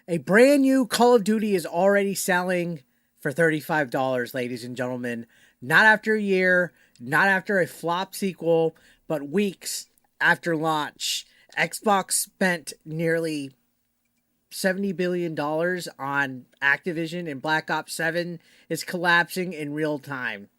A brand new Call of Duty is already selling for $35, ladies and gentlemen. Not after a year, not after a flop sequel, but weeks after launch. Xbox spent nearly $70 billion on Activision, and Black Ops 7 is collapsing in real time.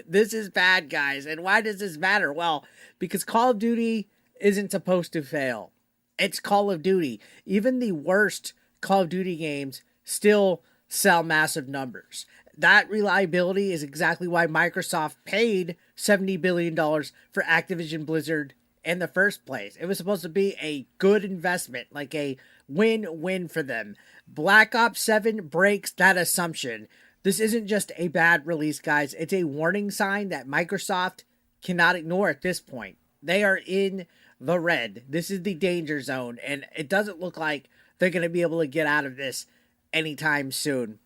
This is bad, guys. And why does this matter? Well, because Call of Duty isn't supposed to fail. It's Call of Duty. Even the worst Call of Duty games still sell massive numbers. That reliability is exactly why Microsoft paid $70 billion for Activision Blizzard in the first place. It was supposed to be a good investment, like a win-win for them. Black Ops 7 breaks that assumption. This isn't just a bad release, guys. It's a warning sign that Microsoft cannot ignore at this point. They are in the red. This is the danger zone, and it doesn't look like they're going to be able to get out of this anytime soon.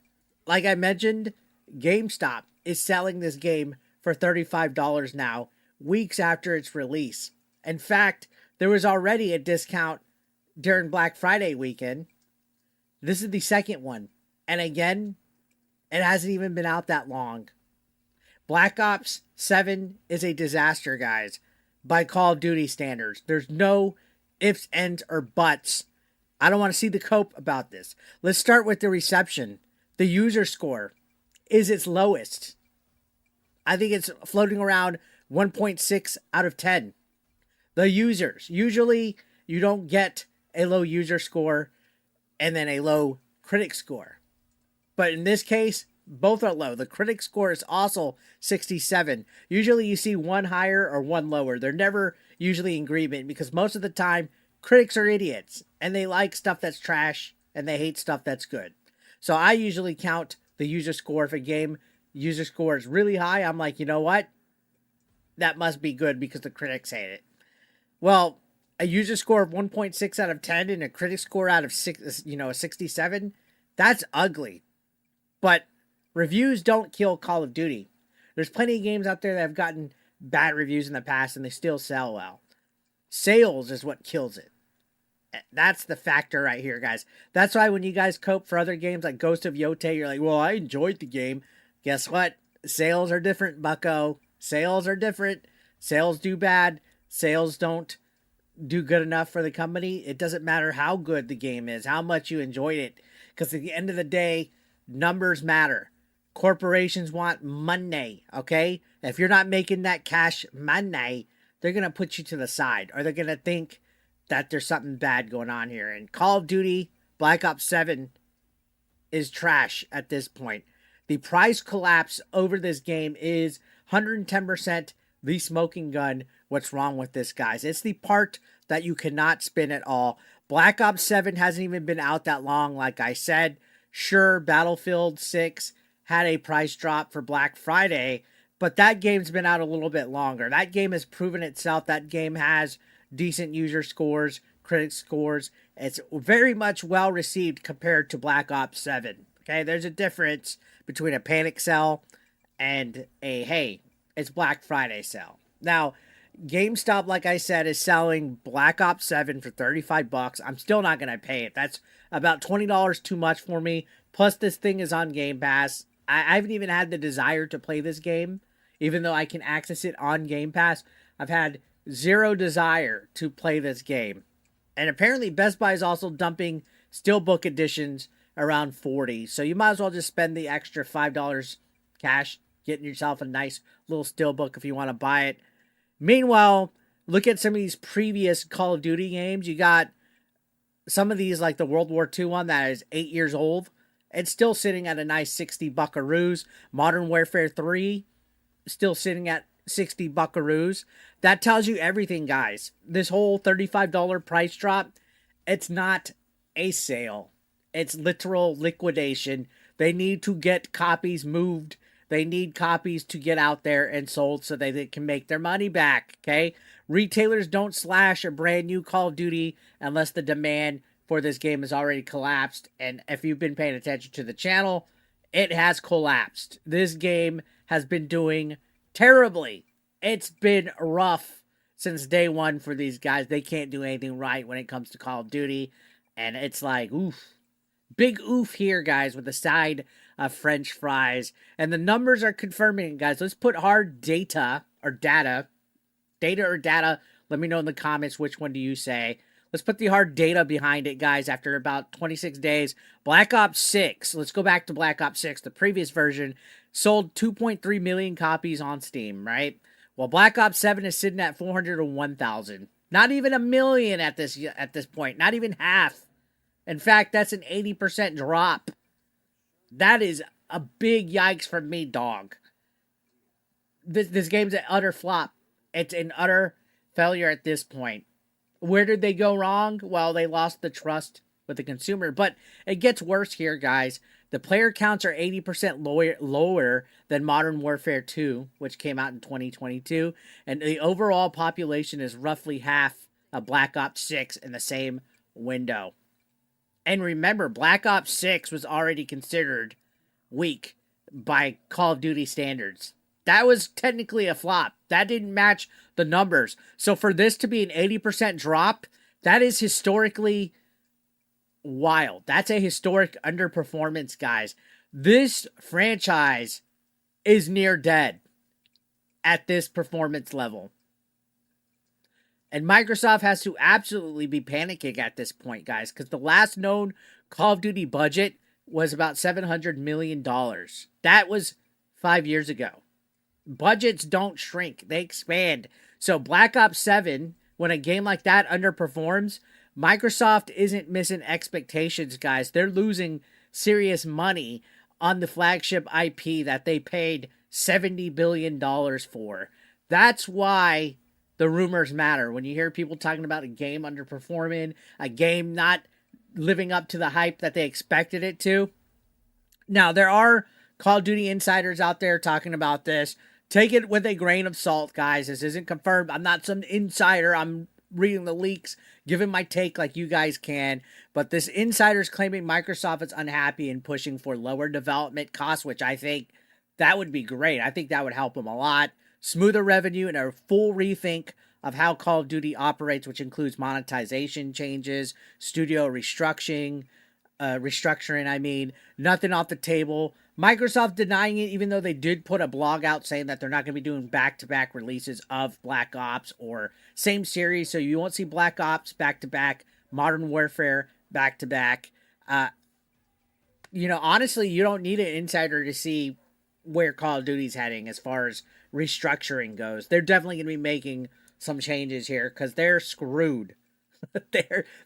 Like I mentioned, GameStop is selling this game for $35 now, weeks after its release. In fact, there was already a discount during Black Friday weekend. This is the second one. And again, it hasn't even been out that long. Black Ops 7 is a disaster, guys, by Call of Duty standards. There's no ifs, ands, or buts. I don't want to see the cope about this. Let's start with the reception. The user score is its lowest. I think it's floating around 1.6 out of 10. The users, usually you don't get a low user score and then a low critic score. But in this case, both are low. The critic score is also 67. Usually you see one higher or one lower. They're never usually in agreement because most of the time critics are idiots and they like stuff that's trash and they hate stuff that's good. So I usually count the user score. If a game user score is really high, I'm like, you know what? That must be good because the critics hate it. Well, a user score of 1.6 out of 10 and a critic score out of 67, that's ugly. But reviews don't kill Call of Duty. There's plenty of games out there that have gotten bad reviews in the past and they still sell well. Sales is what kills it. That's the factor right here, guys. That's why when you guys cope for other games like Ghost of Yote, you're like, well, I enjoyed the game. Guess what? Sales are different, bucko. Sales are different. Sales do bad. Sales don't do good enough for the company. It doesn't matter how good the game is, how much you enjoyed it. Because at the end of the day, numbers matter. Corporations want money, okay? If you're not making that cash money, they're going to put you to the side. Or they're going to think that there's something bad going on here. And Call of Duty Black Ops 7 is trash at this point. The price collapse over this game is 110% the smoking gun. What's wrong with this, guys? It's the part that you cannot spin at all. Black Ops 7 hasn't even been out that long, like I said. Sure, Battlefield 6 had a price drop for Black Friday, but that game's been out a little bit longer. That game has proven itself. That game has decent user scores, critic scores. It's very much well received compared to Black Ops 7. Okay, there's a difference between a panic sell and a, hey, it's Black Friday sell. Now, GameStop, like I said, is selling Black Ops 7 for $35. I'm still not going to pay it. That's about $20 too much for me. Plus, this thing is on Game Pass. I haven't even had the desire to play this game, even though I can access it on Game Pass. I've had zero desire to play this game. And apparently, Best Buy is also dumping Steelbook editions around $40. So you might as well just spend the extra $5 cash, getting yourself a nice little Steelbook if you want to buy it. Meanwhile, look at some of these previous Call of Duty games. You got some of these, like the World War II one that is 8 years old. It's still sitting at a nice 60 buckaroos. Modern Warfare 3, still sitting at 60 buckaroos. That tells you everything, guys. This whole $35 price drop, it's not a sale. It's literal liquidation. They need to get copies moved. They need copies to get out there and sold so they can make their money back, okay? Retailers don't slash a brand new Call of Duty unless the demand for this game has already collapsed. And if you've been paying attention to the channel, it has collapsed. This game has been doing terribly. It's been rough since day one for these guys. They can't do anything right when it comes to Call of Duty. And it's like, oof, Big oof here, guys, with a side of French fries. And the numbers are confirming it, guys. Let's put hard data or data. Data or data. Let me know in the comments which one do you say. Let's put the hard data behind it, guys. After about 26 days, Black Ops 6. Let's go back to Black Ops 6. The previous version sold 2.3 million copies on Steam, right? Well, Black Ops 7 is sitting at 401,000. Not even a million at this point. Not even half. In fact, that's an 80% drop. That is a big yikes from me, dog. This game's an utter flop. It's an utter failure at this point. Where did they go wrong? Well, they lost the trust with the consumer. But it gets worse here, guys. The player counts are 80% lower than Modern Warfare 2, which came out in 2022. And the overall population is roughly half of Black Ops 6 in the same window. And remember, Black Ops 6 was already considered weak by Call of Duty standards. That was technically a flop. That didn't match the numbers. So for this to be an 80% drop, that is historically wild. That's a historic underperformance, guys. This franchise is near dead at this performance level. And Microsoft has to absolutely be panicking at this point, guys, because the last known Call of Duty budget was about $700 million. That was 5 years ago. Budgets don't shrink, they expand. So Black Ops 7, when a game like that underperforms, Microsoft isn't missing expectations, guys. They're losing serious money on the flagship IP that they paid $70 billion for. That's why the rumors matter. When you hear people talking about a game underperforming, a game not living up to the hype that they expected it to. Now, there are Call of Duty insiders out there talking about this. Take it with a grain of salt, guys. This isn't confirmed. I'm not some insider. I'm reading the leaks, giving my take like you guys can. But this insider is claiming Microsoft is unhappy and pushing for lower development costs, which I think that would be great. I think that would help them a lot. Smoother revenue and a full rethink of how Call of Duty operates, which includes monetization changes, studio restructuring, nothing off the table. Microsoft denying it, even though they did put a blog out saying that they're not going to be doing back-to-back releases of Black Ops or same series, so you won't see Black Ops back-to-back, Modern Warfare back-to-back. Honestly, you don't need an insider to see where Call of Duty's heading as far as restructuring goes. They're definitely going to be making some changes here because they're screwed.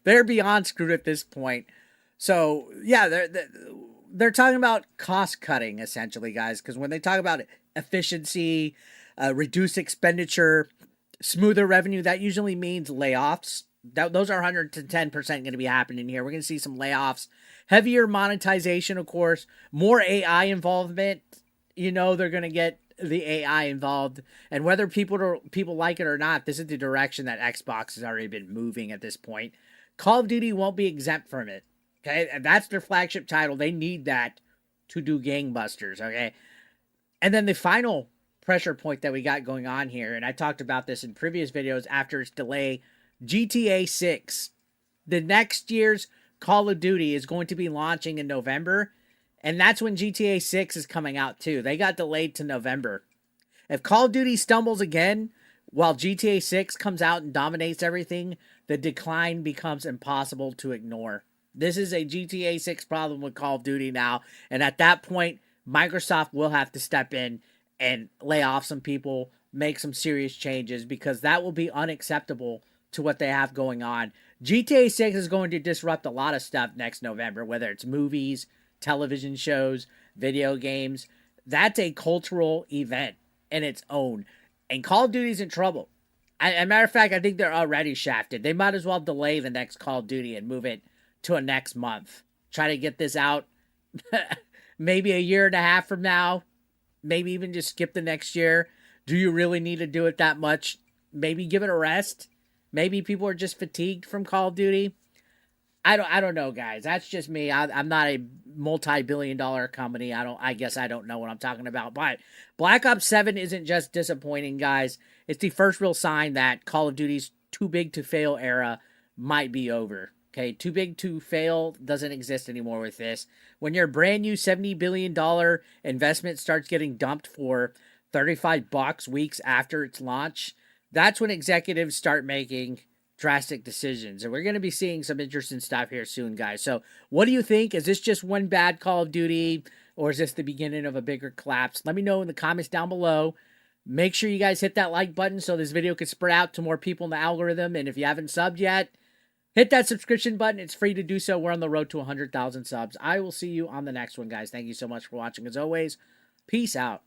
they're beyond screwed at this point. So yeah, they're talking about cost cutting essentially, guys. Because when they talk about efficiency, reduced expenditure, smoother revenue, that usually means layoffs. Those are 110% going to be happening here. We're going to see some layoffs, heavier monetization, of course, more AI involvement. They're going to get the AI involved, and whether people like it or not, this is the direction that Xbox has already been moving at this point. Call of Duty won't be exempt from it. Okay, and that's their flagship title. They need that to do gangbusters. Okay, and then the final pressure point that we got going on here, and I talked about this in previous videos after its delay, GTA 6. The next year's Call of Duty is going to be launching in November, and that's when GTA 6 is coming out too. They got delayed to November. If Call of Duty stumbles again while GTA 6 comes out and dominates everything, the decline becomes impossible to ignore. This is a GTA 6 problem with Call of Duty now, and at that point, Microsoft will have to step in and lay off some people, make some serious changes, because that will be unacceptable to what they have going on. GTA 6 is going to disrupt a lot of stuff next November, whether it's movies, television shows, video games. That's a cultural event in its own. And Call of Duty's in trouble. As a matter of fact, I think they're already shafted. They might as well delay the next Call of Duty and move it to a next month. Try to get this out maybe a year and a half from now. Maybe even just skip the next year. Do you really need to do it that much? Maybe give it a rest. Maybe people are just fatigued from Call of Duty. I don't know, guys. That's just me. I'm not a multi-billion-dollar company. I guess I don't know what I'm talking about. But Black Ops 7 isn't just disappointing, guys. It's the first real sign that Call of Duty's too big to fail era might be over. Okay, too big to fail doesn't exist anymore with this. When your brand new $70 billion investment starts getting dumped for 35 bucks weeks after its launch, that's when executives start making drastic decisions. And we're going to be seeing some interesting stuff here soon, guys. So, what do you think? Is this just one bad Call of Duty, or is this the beginning of a bigger collapse? Let me know in the comments down below. Make sure you guys hit that like button so this video can spread out to more people in the algorithm. And if you haven't subbed yet, hit that subscription button. It's free to do so. We're on the road to 100,000 subs. I will see you on the next one, guys. Thank you so much for watching. As always, peace out.